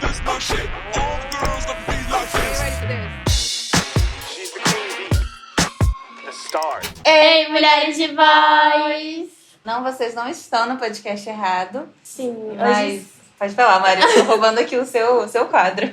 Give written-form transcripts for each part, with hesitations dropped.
This my shit. All the girls love me like this. Ready for this? She's the queen bee, the star. Ei, mulheres de voz! Não, vocês não estão no podcast errado. Sim, Mas hoje... pode falar, Mari, eu tô roubando aqui o seu quadro.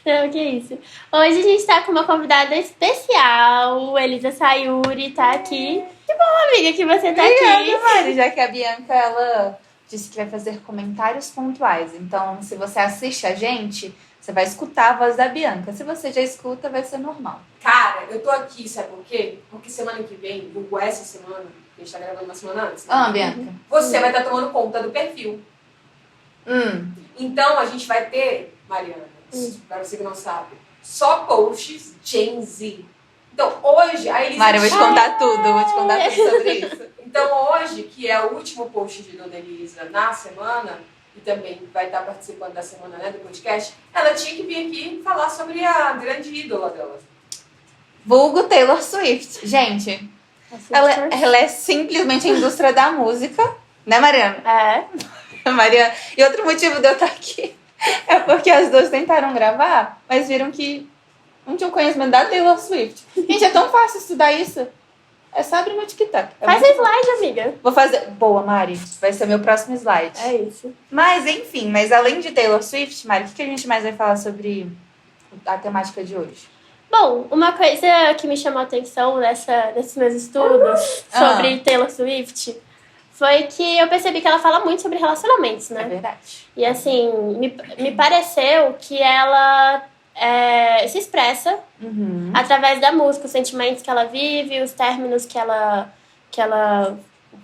Não, que isso. Hoje a gente tá com uma convidada especial, Elisa Sayuri, tá aqui. Que bom, amiga, que você tá aqui. Obrigada, Mari, já que a Bianca, ela disse que vai fazer comentários pontuais. Então, se você assiste a gente, você vai escutar a voz da Bianca. Se você já escuta, vai ser normal. Cara, eu tô aqui, sabe por quê? Porque semana que vem, essa semana, a gente tá gravando uma semana antes, né? Bianca. Você vai estar tomando conta do perfil. Então, a gente vai ter, Mariana, pra você que não sabe, só posts Gen Z. Então, hoje, a Elisa... Mari, eu vou te contar tudo, sobre isso. Então, hoje, que é o último post de Dona Elisa na semana, e também vai estar participando da semana, né, do podcast, ela tinha que vir aqui falar sobre a grande ídola dela. Vulgo Taylor Swift. Gente, ela é simplesmente a indústria da música, né, Mariana? É. Mariana. E outro motivo de eu estar aqui é porque as duas tentaram gravar, mas viram que não tinham conhecimento da Taylor Swift. Gente, é tão fácil estudar isso. É só abrir meu TikTok. Faz a slide, amiga. Vou fazer... Boa, Mari. Vai ser meu próximo slide. É isso. Mas, enfim. Mas além de Taylor Swift, Mari, o que a gente mais vai falar sobre a temática de hoje? Bom, uma coisa que me chamou a atenção nesses meus estudos sobre Taylor Swift foi que eu percebi que ela fala muito sobre relacionamentos, né? É verdade. E assim, me pareceu que ela se expressa através da música, os sentimentos que ela vive, os términos que ela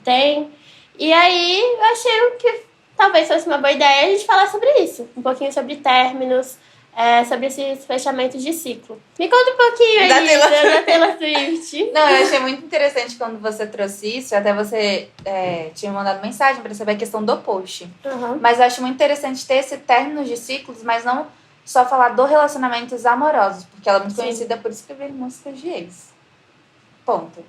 tem. E aí, eu achei que talvez fosse uma boa ideia a gente falar sobre isso. Um pouquinho sobre términos, sobre esses fechamentos de ciclo. Me conta um pouquinho, Elisa, da Taylor Swift. Não, eu achei muito interessante quando você trouxe isso. Até você tinha mandado mensagem para saber a questão do post. Mas eu acho muito interessante ter esse término de ciclos, mas não só falar do relacionamentos amorosos, porque ela é muito conhecida por escrever músicas de ex. Ponto.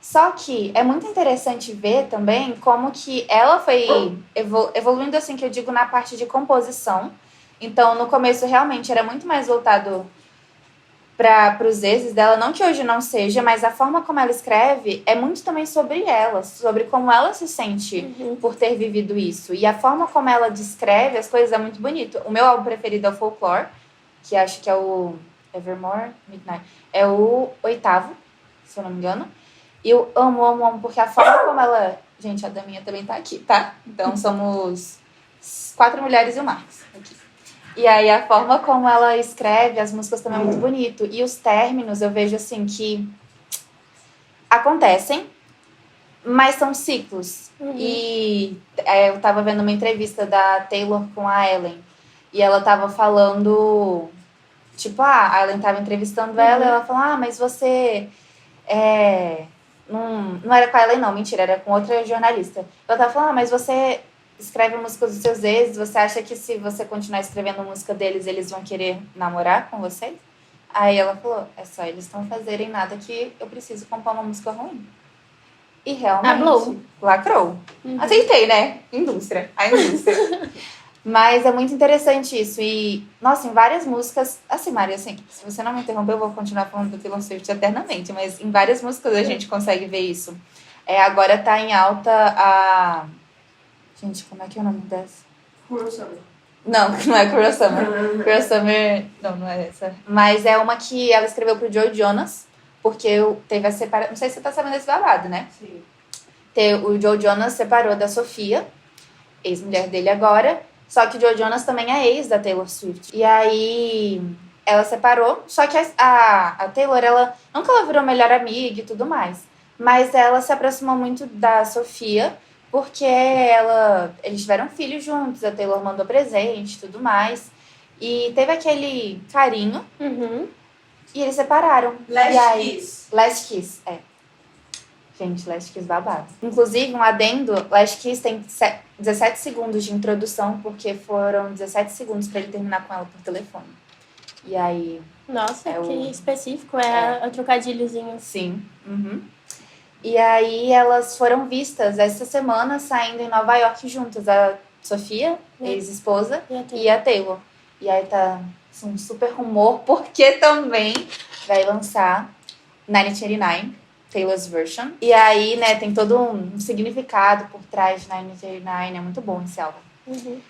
Só que é muito interessante ver também como que ela foi evoluindo, assim, que eu digo, na parte de composição. Então, no começo, realmente, era muito mais voltado para os exes dela. Não que hoje não seja, mas a forma como ela escreve é muito também sobre ela, sobre como ela se sente por ter vivido isso. E a forma como ela descreve as coisas é muito bonito. O meu álbum preferido é o Folklore, que acho que é o Evermore Midnight. É o 8º, se eu não me engano. E eu amo, porque a forma como ela... Gente, a Daminha também tá aqui, tá? Então, somos 4 mulheres e o Marcos aqui. E aí, a forma como ela escreve as músicas também é muito bonito. E os términos, eu vejo, assim, que acontecem, mas são ciclos. E eu tava vendo uma entrevista da Taylor com a Ellen. E ela tava falando... Tipo, a Ellen tava entrevistando ela e ela falou, mas você... Não era com a Ellen, não. Mentira, era com outra jornalista. Ela tava falando, mas você... escreve músicas dos seus exes, você acha que se você continuar escrevendo música deles, eles vão querer namorar com vocês? Aí ela falou, é só eles não fazerem nada que eu preciso compor uma música ruim. E realmente, lacrou. Aceitei, né? A indústria. Mas é muito interessante isso. E, nossa, em várias músicas... Assim, Mari, assim, se você não me interromper, eu vou continuar falando do Taylor Swift eternamente. Mas em várias músicas a gente consegue ver isso. Agora tá em alta a... Gente, como é que é o nome dessa? Cruel Summer. Não é Cruel Summer. Cruel Summer... Não é essa. Mas é uma que ela escreveu pro Joe Jonas, porque teve a separação... Não sei se você tá sabendo desse babado, né? Sim. O Joe Jonas separou da Sofia, ex-mulher dele agora, só que o Joe Jonas também é ex da Taylor Swift. E aí... ela separou, só que a Taylor, não que ela virou melhor amiga e tudo mais, mas ela se aproximou muito da Sofia, porque eles tiveram filhos juntos, a Taylor mandou presente e tudo mais. E teve aquele carinho. E eles separaram. Last Kiss, Gente, Last Kiss babado. Inclusive, um adendo, Last Kiss tem 17 segundos de introdução, porque foram 17 segundos pra ele terminar com ela por telefone. E aí... Nossa, que específico, é o trocadilhozinho. Sim. E aí elas foram vistas essa semana saindo em Nova York juntas. A Sofia, ex-esposa, E a Taylor. e a Taylor. E aí tá um super rumor, porque também vai lançar 1989, Taylor's Version. E aí, né, tem todo um significado por trás de 1989, é muito bom esse álbum. Uhum.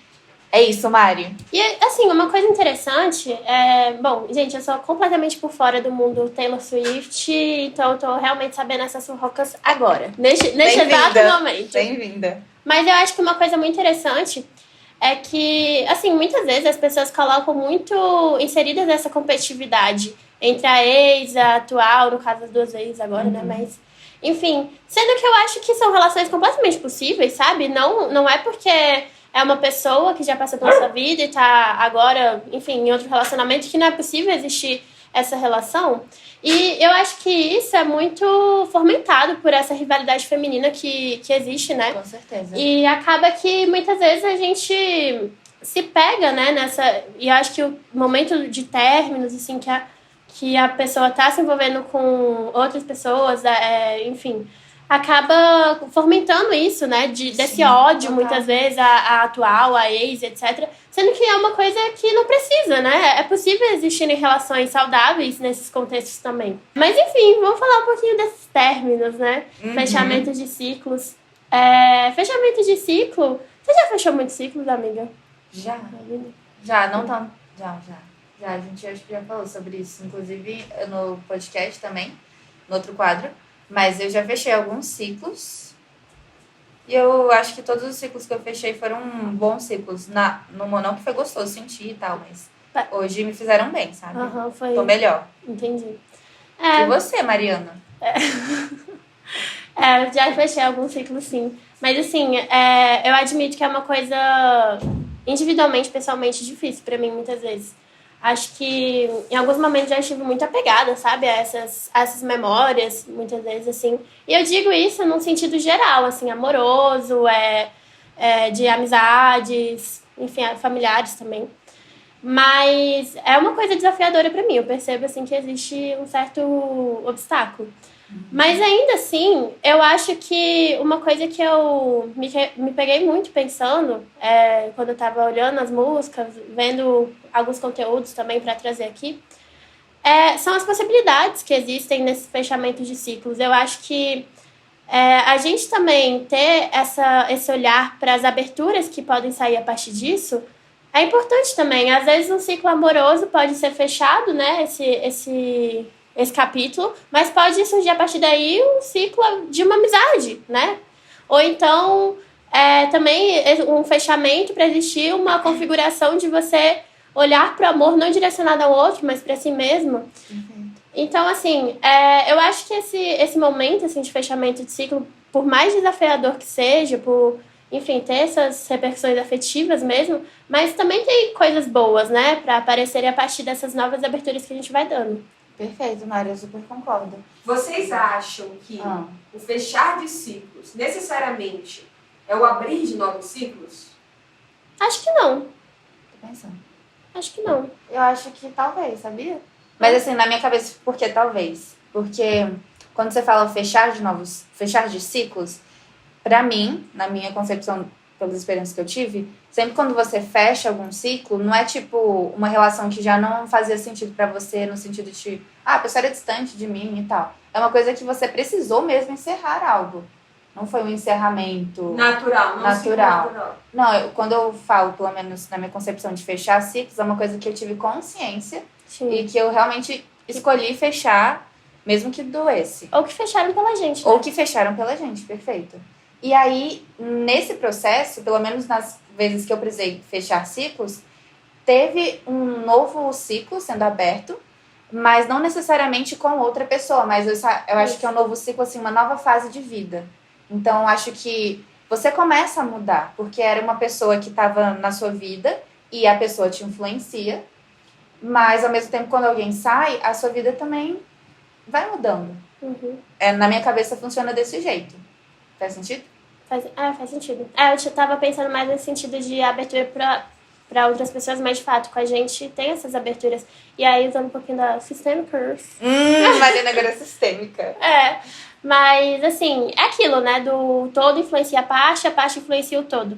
É isso, Mari. E, assim, uma coisa interessante é... Bom, gente, eu sou completamente por fora do mundo Taylor Swift, então eu tô realmente sabendo essas fofocas agora, neste exato momento. Bem-vinda. Mas eu acho que uma coisa muito interessante é que, assim, muitas vezes as pessoas colocam muito inseridas essa competitividade entre a ex, a atual, no caso das duas ex agora, né? Mas, enfim, sendo que eu acho que são relações completamente possíveis, sabe? Não é porque é uma pessoa que já passou pela sua vida e tá agora, enfim, em outro relacionamento que não é possível existir essa relação. E eu acho que isso é muito fomentado por essa rivalidade feminina que existe, né? Com certeza. E acaba que muitas vezes a gente se pega, né, nessa... E eu acho que o momento de términos, assim, que a pessoa tá se envolvendo com outras pessoas, enfim, acaba fomentando isso, né, desse ódio, total. Muitas vezes, a atual, a ex, etc. Sendo que é uma coisa que não precisa, né? É possível existirem relações saudáveis nesses contextos também. Mas, enfim, vamos falar um pouquinho desses términos, né? Fechamento de ciclos. Fechamento de ciclo... Você já fechou muitos ciclos, amiga? Já, não tão... Já, a gente acho que já falou sobre isso, inclusive no podcast também, no outro quadro. Mas eu já fechei alguns ciclos. E eu acho que todos os ciclos que eu fechei foram bons ciclos. No Monão que foi gostoso sentir e tal, mas hoje me fizeram bem, sabe? Foi... Tô melhor. Entendi. E você, Mariana? Eu já fechei alguns ciclos, sim. Mas, assim, eu admito que é uma coisa individualmente, pessoalmente, difícil pra mim, muitas vezes. Acho que em alguns momentos já estive muito apegada, sabe, a essas memórias, muitas vezes, assim. E eu digo isso num sentido geral, assim, amoroso, de amizades, enfim, familiares também. Mas é uma coisa desafiadora pra mim. Eu percebo, assim, que existe um certo obstáculo. Mas ainda assim, eu acho que uma coisa que eu me peguei muito pensando, quando eu tava olhando as músicas, vendo alguns conteúdos também para trazer aqui, são as possibilidades que existem nesse fechamento de ciclos. Eu acho que a gente também ter esse olhar para as aberturas que podem sair a partir disso é importante também. Às vezes um ciclo amoroso pode ser fechado, né? Esse capítulo, mas pode surgir a partir daí um ciclo de uma amizade, né? Ou então, também um fechamento para existir uma configuração de você olhar para o amor não direcionado ao outro, mas para si mesmo. Então, assim, eu acho que esse momento assim, de fechamento de ciclo, por mais desafiador que seja, por, enfim, ter essas repercussões afetivas mesmo, mas também tem coisas boas, né? Para aparecerem a partir dessas novas aberturas que a gente vai dando. Perfeito, Mari, eu super concordo. Vocês acham que o fechar de ciclos necessariamente é o abrir de novos ciclos? Acho que não. Tô pensando. Acho que não. Eu acho que talvez, sabia? Mas assim, na minha cabeça, por que talvez? Porque quando você fala fechar de ciclos, pra mim, na minha concepção, pelas experiências que eu tive, sempre quando você fecha algum ciclo, não é tipo uma relação que já não fazia sentido pra você, no sentido de, a pessoa era distante de mim e tal. É uma coisa que você precisou mesmo encerrar algo. Não foi um encerramento Natural. Não, quando eu falo, pelo menos na minha concepção de fechar ciclos, é uma coisa que eu tive consciência. Sim. E que eu realmente escolhi fechar, mesmo que doesse. Ou que fecharam pela gente. Ou que fecharam pela gente, perfeito. E aí, nesse processo, pelo menos nas vezes que eu precisei fechar ciclos, teve um novo ciclo sendo aberto, mas não necessariamente com outra pessoa, mas eu acho que é um novo ciclo, assim, uma nova fase de vida. Então, eu acho que você começa a mudar, porque era uma pessoa que estava na sua vida e a pessoa te influencia, mas, ao mesmo tempo, quando alguém sai, a sua vida também vai mudando. Na minha cabeça, funciona desse jeito. Faz sentido? Faz sentido. Eu tava pensando mais nesse sentido de abertura pra outras pessoas, mas, de fato, com a gente tem essas aberturas. E aí, usando um pouquinho da Systemic Curse. Mariana agora é sistêmica. Mas, assim, é aquilo, né? Do todo influencia a parte influencia o todo.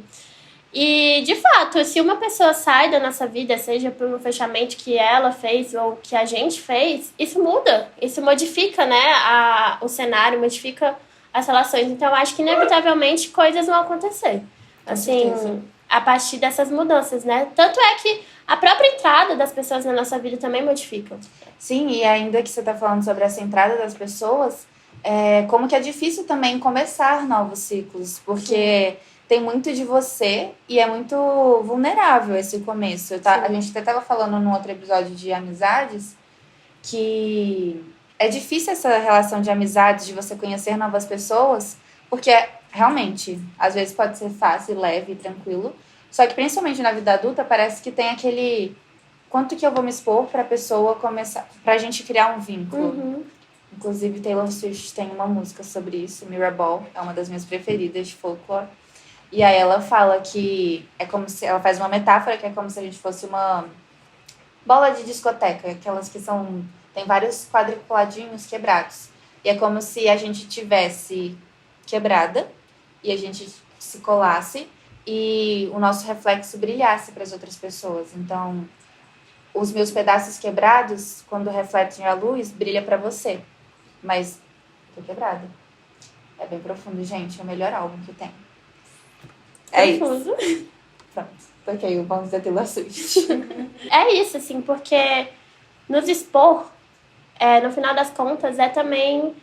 E, de fato, se uma pessoa sai da nossa vida, seja por um fechamento que ela fez ou que a gente fez, isso muda, isso modifica, né, o cenário, modifica as relações. Então, eu acho que, inevitavelmente, coisas vão acontecer. Assim, a partir dessas mudanças, né? Tanto é que a própria entrada das pessoas na nossa vida também modifica. Sim, e ainda que você tá falando sobre essa entrada das pessoas, como que é difícil também começar novos ciclos, porque tem muito de você e é muito vulnerável esse começo. A gente até tava falando num outro episódio de amizades que é difícil essa relação de amizades, de você conhecer novas pessoas, porque realmente, às vezes pode ser fácil, leve, tranquilo, só que principalmente na vida adulta parece que tem aquele quanto que eu vou me expor pra pessoa começar, pra gente criar um vínculo. Inclusive Taylor Swift tem uma música sobre isso, Mirrorball, é uma das minhas preferidas de folclore. E aí ela fala que é como se... Ela faz uma metáfora que é como se a gente fosse uma bola de discoteca. Aquelas que são... Tem vários quadriculadinhos quebrados. E é como se a gente tivesse quebrada e a gente se colasse e o nosso reflexo brilhasse para as outras pessoas. Então, os meus pedaços quebrados, quando refletem a luz, brilha para você. Mas tô quebrada. É bem profundo, gente. É o melhor álbum que tem. É isso. Pronto. Toquei o Vamos da Taylor Swift. É isso, assim, porque nos expor, no final das contas, é também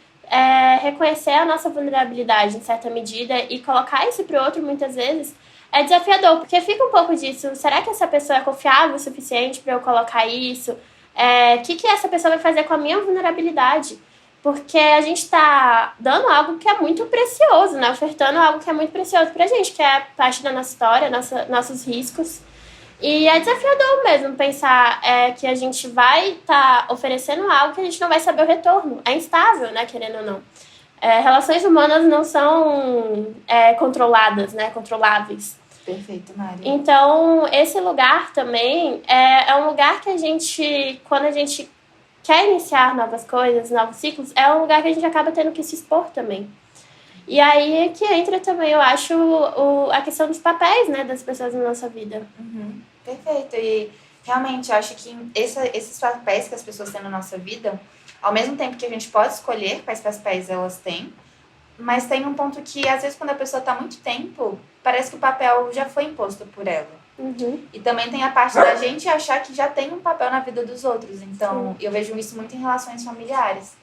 reconhecer a nossa vulnerabilidade em certa medida e colocar isso pro outro, muitas vezes, é desafiador, porque fica um pouco disso. Será que essa pessoa é confiável o suficiente para eu colocar isso? O que essa pessoa vai fazer com a minha vulnerabilidade? Porque a gente está dando algo que é muito precioso, né? Ofertando algo que é muito precioso pra gente, que é parte da nossa história, nossos riscos. E é desafiador mesmo pensar que a gente vai estar oferecendo algo que a gente não vai saber o retorno. É instável, né? Querendo ou não. Relações humanas não são controladas, né? Controláveis. Perfeito, Mari. Então, esse lugar também é um lugar que a gente, quando a gente quer iniciar novas coisas, novos ciclos, é um lugar que a gente acaba tendo que se expor também. E aí é que entra também, eu acho, a questão dos papéis, né, das pessoas na nossa vida. Perfeito. E realmente eu acho que esses papéis que as pessoas têm na nossa vida, ao mesmo tempo que a gente pode escolher quais papéis elas têm, mas tem um ponto que, às vezes, quando a pessoa está há muito tempo, parece que o papel já foi imposto por ela. E também tem a parte da gente achar que já tem um papel na vida dos outros. Então, eu vejo isso muito em relações familiares.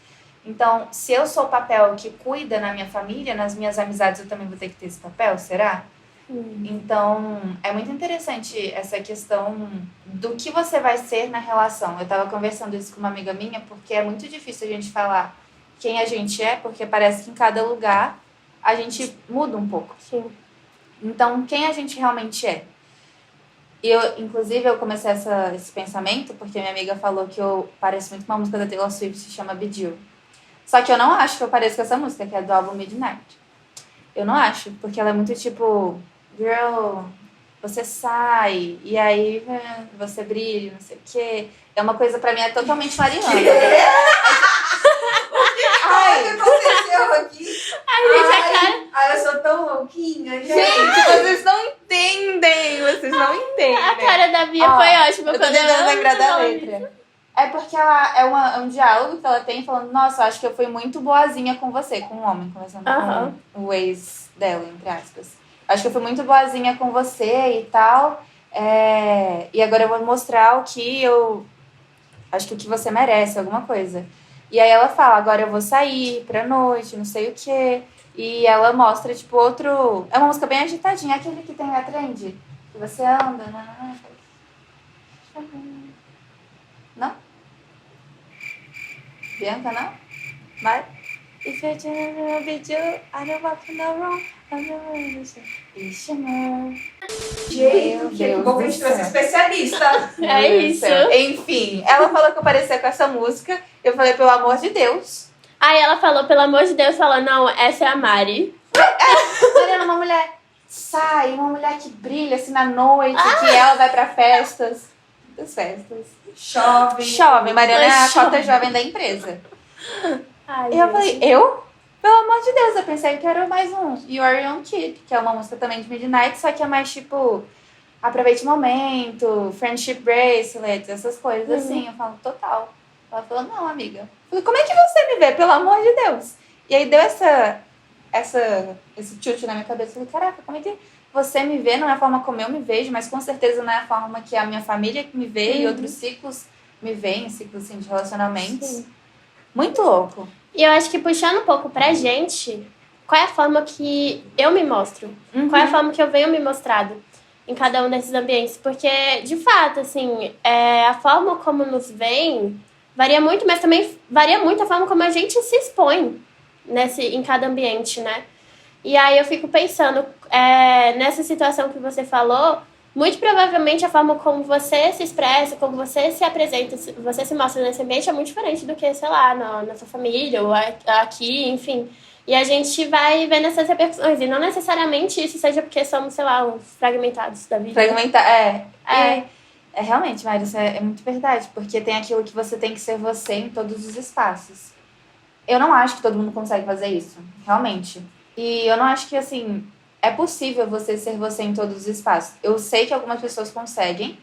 Então, se eu sou o papel que cuida na minha família, nas minhas amizades, eu também vou ter que ter esse papel, será? Então, é muito interessante essa questão do que você vai ser na relação. Eu estava conversando isso com uma amiga minha, porque é muito difícil a gente falar quem a gente é, porque parece que em cada lugar a gente muda um pouco. Então, quem a gente realmente é? Inclusive, eu comecei esse pensamento porque minha amiga falou que eu pareço muito uma música da Taylor Swift, se chama Bejeweled. Só que eu não acho que eu pareço com essa música, que é do álbum Midnight. Eu não acho, porque ela é muito tipo, girl, você sai, e aí você brilha, não sei o quê. É uma coisa, pra mim, é totalmente mariana. O que aconteceu aqui? Eu sou tão louquinha, Gente, vocês não entendem. A cara da Bia foi ótima. Eu tô tentando lembrar da letra. É porque ela é um diálogo que ela tem falando, nossa, eu acho que eu fui muito boazinha com você, com um homem, conversando com o ex dela, entre aspas. Acho que eu fui muito boazinha com você e tal. E agora eu vou mostrar o que eu acho que o que você merece, alguma coisa. E aí ela fala, agora eu vou sair pra noite, não sei o quê. E ela mostra, tipo, outro... É uma música bem agitadinha, aquele que tem a trend. Que você anda... Não? Bianca, não? Mas... If I don't be you, I don't walk in the room. Gente, que bom que a gente trouxe especialista. É isso. Enfim, ela falou que eu parecia com essa música. Eu falei, pelo amor de Deus. Aí ela falou, pelo amor de Deus, falou, não, essa é a Mari. Mariana, uma mulher sai, uma mulher que brilha assim na noite, que ela vai pra festas. Muitas festas. Chove. Mariana é a cota jovem da empresa. Ai, E eu falei, eu? Pelo amor de Deus, eu pensei que era mais um You Are Young Kid, que é uma música também de Midnight, só que é mais tipo, aproveite o momento, friendship bracelets, essas coisas assim. Eu falo, total. Ela falou, não, amiga. Eu falei, como é que você me vê, pelo amor de Deus? E aí deu esse chute na minha cabeça. Eu falei, caraca, como é que você me vê? Não é a forma como eu me vejo, mas com certeza não é a forma que a minha família me vê e outros ciclos me veem, ciclos assim, de relacionamentos. Sim. Muito louco. E eu acho que puxando um pouco pra gente, qual é a forma que eu me mostro? Qual é a forma que eu venho me mostrado em cada um desses ambientes? Porque, de fato, assim, a forma como nos veem varia muito, mas também varia muito a forma como a gente se expõe em cada ambiente, né? E aí eu fico pensando, nessa situação que você falou, muito provavelmente a forma como você se expressa, como você se apresenta, você se mostra nesse ambiente é muito diferente do que, sei lá, na sua família ou aqui, enfim. E a gente vai vendo essas repercussões. E não necessariamente isso seja porque somos, sei lá, uns fragmentados da vida. Realmente, Mari, isso é muito verdade. Porque tem aquilo que você tem que ser você em todos os espaços. Eu não acho que todo mundo consegue fazer isso, realmente. E eu não acho que, assim, é possível você ser você em todos os espaços. Eu sei que algumas pessoas conseguem,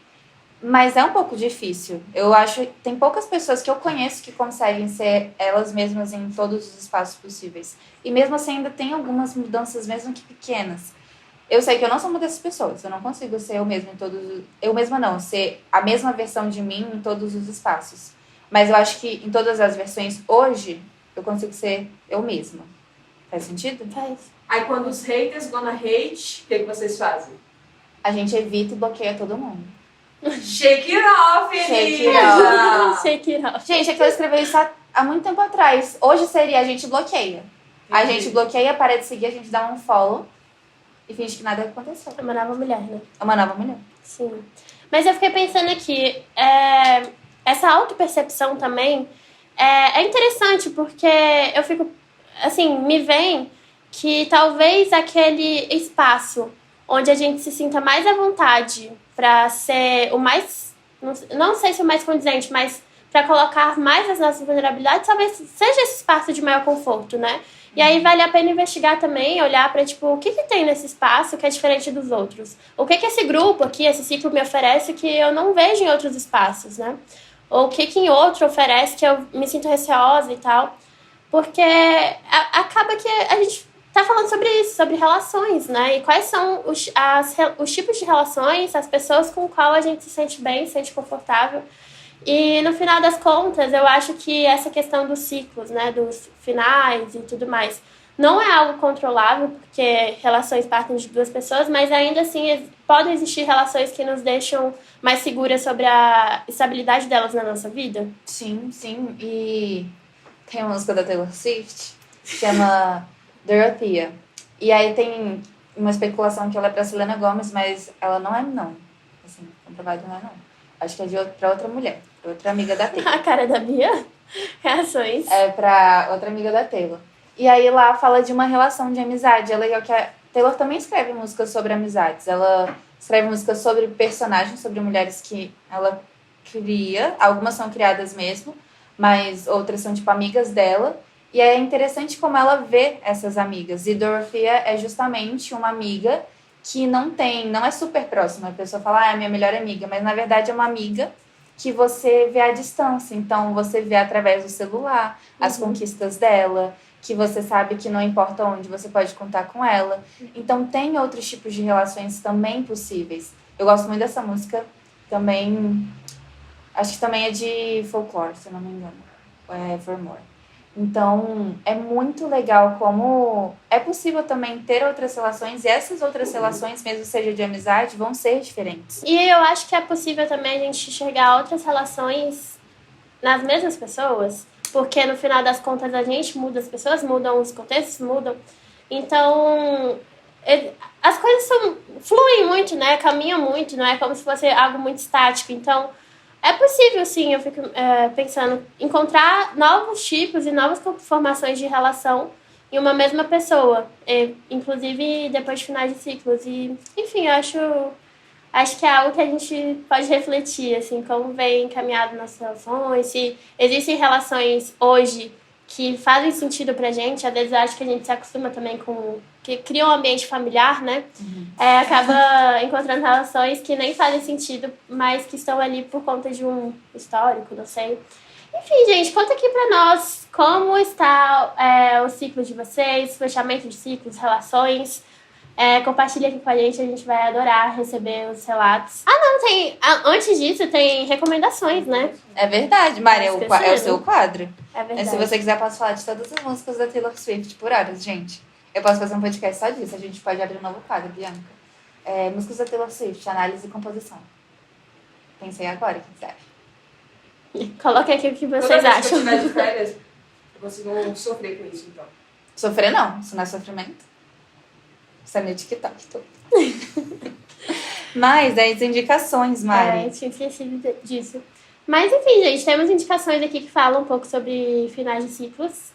mas é um pouco difícil. Eu acho que tem poucas pessoas que eu conheço que conseguem ser elas mesmas em todos os espaços possíveis. E mesmo assim ainda tem algumas mudanças, mesmo que pequenas. Eu sei que eu não sou uma dessas pessoas. Eu não consigo ser eu mesma em todos... Eu mesma não, ser a mesma versão de mim em todos os espaços. Mas eu acho que em todas as versões, hoje, eu consigo ser eu mesma. Faz sentido? Faz. Aí quando os haters gonna hate, o que vocês fazem? A gente evita e bloqueia todo mundo. Shake it off, Shake Elisa! it off. Shake it off. Gente, é que eu escrevi isso há muito tempo atrás. Hoje seria a gente bloqueia. A gente bloqueia, para de seguir, a gente dá um follow e finge que nada aconteceu. É uma nova mulher, né? É uma nova mulher. Sim. Mas eu fiquei pensando aqui, essa autopercepção também é interessante, porque eu fico, assim, me vem que talvez aquele espaço onde a gente se sinta mais à vontade para ser o mais, não sei se o mais condizente, mas para colocar mais as nossas vulnerabilidades, talvez seja esse espaço de maior conforto, né? E aí vale a pena investigar também, olhar para, tipo, o que tem nesse espaço que é diferente dos outros? O que esse grupo aqui, esse ciclo me oferece que eu não vejo em outros espaços, né? Ou o que em outro oferece que eu me sinto receosa e tal. Porque acaba que a gente tá falando sobre isso, sobre relações, né? E quais são os tipos de relações, as pessoas com qual a gente se sente bem, se sente confortável. E no final das contas, eu acho que essa questão dos ciclos, né, dos finais e tudo mais, não é algo controlável, porque relações partem de duas pessoas, mas ainda assim podem existir relações que nos deixam mais seguras sobre a estabilidade delas na nossa vida. Sim, sim. E tem uma música da Taylor Swift que chama Dorothea. E aí tem uma especulação que ela é pra Selena Gomez, mas ela não é, não. Assim, comprovado não é, não. Acho que é pra outra mulher, pra outra amiga da Taylor. A cara da Bia? Reações. É pra outra amiga da Taylor. E aí lá fala de uma relação de amizade. É legal que a Taylor também escreve músicas sobre amizades. Ela escreve músicas sobre personagens, sobre mulheres que ela cria. Algumas são criadas mesmo, mas outras são tipo amigas dela. E é interessante como ela vê essas amigas. E Dorothea é justamente uma amiga que não é super próxima. A pessoa fala, é minha melhor amiga, mas na verdade é uma amiga que você vê à distância. Então você vê através do celular as conquistas dela, que você sabe que não importa onde, você pode contar com ela. Então tem outros tipos de relações também possíveis. Eu gosto muito dessa música, também, acho que também é de folklore, se eu não me engano, é Evermore. Então, é muito legal como é possível também ter outras relações, e essas outras relações, mesmo seja de amizade, vão ser diferentes. E eu acho que é possível também a gente enxergar outras relações nas mesmas pessoas, porque no final das contas a gente muda, as pessoas mudam, os contextos mudam. Então, as coisas fluem muito, né? Caminham muito, não é como se fosse algo muito estático. Então, é possível, sim, eu fico pensando, encontrar novos tipos e novas conformações de relação em uma mesma pessoa, inclusive depois de finais de ciclos. E, enfim, eu acho que é algo que a gente pode refletir, assim, como vem encaminhado nas relações, se existem relações hoje que fazem sentido pra gente, às vezes eu acho que a gente se acostuma também com... que cria um ambiente familiar, né? Acaba encontrando relações que nem fazem sentido, mas que estão ali por conta de um histórico, não sei. Enfim, gente, conta aqui pra nós como está o ciclo de vocês, fechamento de ciclos, relações. Compartilha aqui com a gente vai adorar receber os relatos. Antes disso, tem recomendações, né? É verdade, Mari, é o seu quadro. É verdade. Se você quiser, posso falar de todas as músicas da Taylor Swift por horas, gente. Eu posso fazer um podcast só disso, a gente pode abrir um novo quadro, Bianca. Músicas da Taylor Swift, análise e composição. Pensei agora, o que você acha? Coloque aqui o que vocês Toda vez que acham. eu estiver de férias, eu consigo sofrer com isso, então. Sofrer não, isso não é sofrimento. Isso é meu TikTok todo. Mas, as indicações, Mari. Tinha esquecido disso. Mas, enfim, gente, temos indicações aqui que falam um pouco sobre finais de ciclos.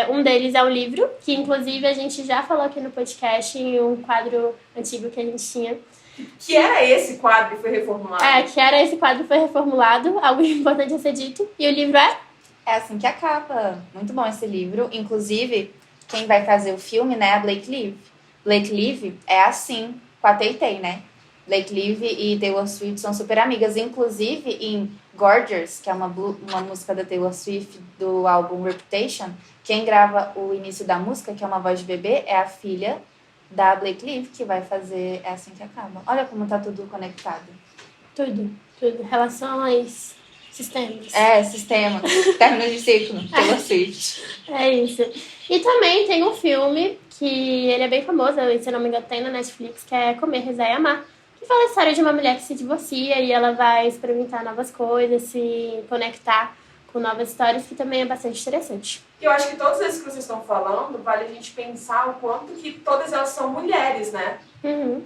Um deles é um livro, que inclusive a gente já falou aqui no podcast, em um quadro antigo que a gente tinha. Que era esse quadro e foi reformulado. Que era esse quadro foi reformulado, algo importante a ser dito. E o livro é? É assim que acaba. Muito bom esse livro. Inclusive, quem vai fazer o filme, né, é a Blake Lively. Blake Lively é assim, com a Tay-Tay, né? Blake Lively e Taylor Swift são super amigas. Inclusive, em Gorgeous, que é uma música da Taylor Swift do álbum Reputation, quem grava o início da música, que é uma voz de bebê, é a filha da Blake Lively, que vai fazer É Assim Que Acaba. Olha como tá tudo conectado. Tudo. Relações, sistemas. Sistema. Término de ciclo. Taylor Swift. É isso. E também tem um filme que ele é bem famoso, se eu não me engano tem na Netflix, que é Comer, Rezar e Amar, que fala a história de uma mulher que se divorcia e ela vai experimentar novas coisas, se conectar com novas histórias, que também é bastante interessante. Eu acho que todos esses que vocês estão falando, vale a gente pensar o quanto que todas elas são mulheres, né?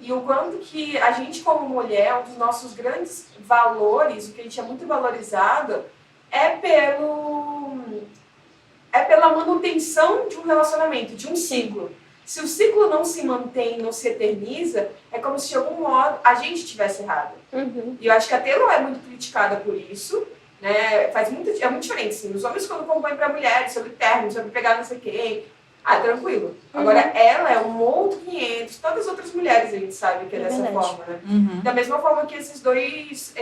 E o quanto que a gente, como mulher, um dos nossos grandes valores, o que a gente é muito valorizado, é pela manutenção de um relacionamento, de um ciclo. Se o ciclo não se mantém, não se eterniza, é como se de algum modo a gente estivesse errado. E eu acho que a Taylor é muito criticada por isso, né? É muito diferente, assim. Os homens quando compõem para mulheres, sobre término, sobre pegar não sei quem, tranquilo. Agora ela é um outro 500, todas as outras mulheres a gente sabe que é dessa forma, né? Da mesma forma que esses dois,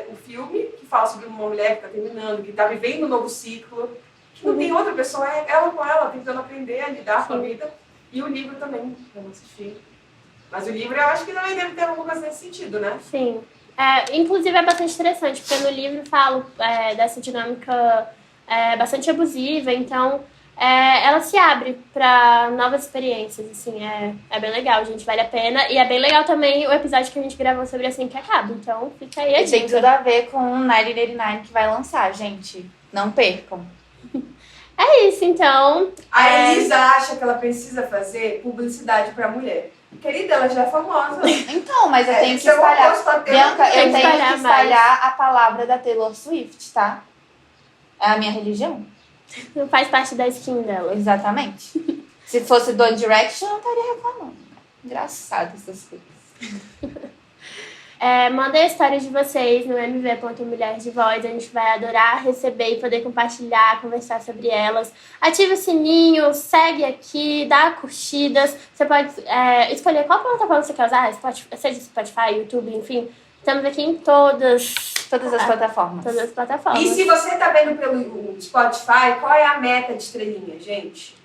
o filme que fala sobre uma mulher que está terminando, que está vivendo um novo ciclo, que não tem outra pessoa, é ela com ela, tentando aprender a lidar com a vida. E o livro também, pra não assistir. Mas o livro eu acho que também deve ter alguma coisa nesse sentido, né? Sim. Inclusive é bastante interessante, porque no livro falo dessa dinâmica bastante abusiva, então ela se abre para novas experiências, assim, é bem legal, gente, vale a pena. E é bem legal também o episódio que a gente gravou sobre Assim Que Acaba, então fica aí a dica. Tem tudo a ver com o 1989 que vai lançar, gente. Não percam. É isso, então. A Elisa acha que ela precisa fazer publicidade pra mulher. Querida, ela já é famosa. Então, mas eu tenho que seu espalhar. oposto a Taylor. Bianca, eu tenho que espalhar espalhar a palavra da Taylor Swift, tá? É a minha religião. Não faz parte da skin dela. Exatamente. Se fosse do One Direction, eu não estaria reclamando. Engraçado essas coisas. Mandem a história de vocês no mv.mulheres de voz. A gente vai adorar receber e poder compartilhar, conversar sobre elas. Ative o sininho, segue aqui, dá curtidas. Você pode escolher qual plataforma você quer usar, seja Spotify, YouTube, enfim. Estamos aqui em todas as plataformas. Todas as plataformas. E se você tá vendo pelo Spotify, qual é a meta de estrelinha, gente?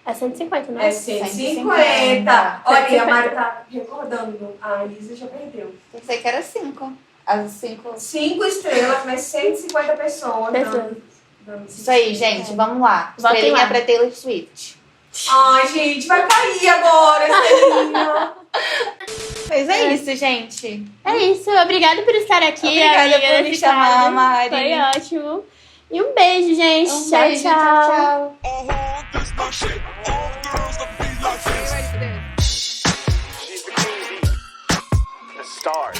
É 150, não é? É 150. Olha, a Mari tá recordando. A Elisa já perdeu. Pensei que era 5. As 5. 5 estrelas, mas 150 pessoas. Dando Isso aí, gente. Vamos lá. Votem Estrelinha lá. pra Taylor Swift. Ai, gente, vai cair agora, estrelinha. Mas é isso, gente. É isso. Obrigada por estar aqui. Obrigada amiga, por me nesse chamar, quadro. Mari. Foi ótimo. E um beijo, gente. Beijo, tchau. This my shit. All girls love me like this. She's the queen bee, the star.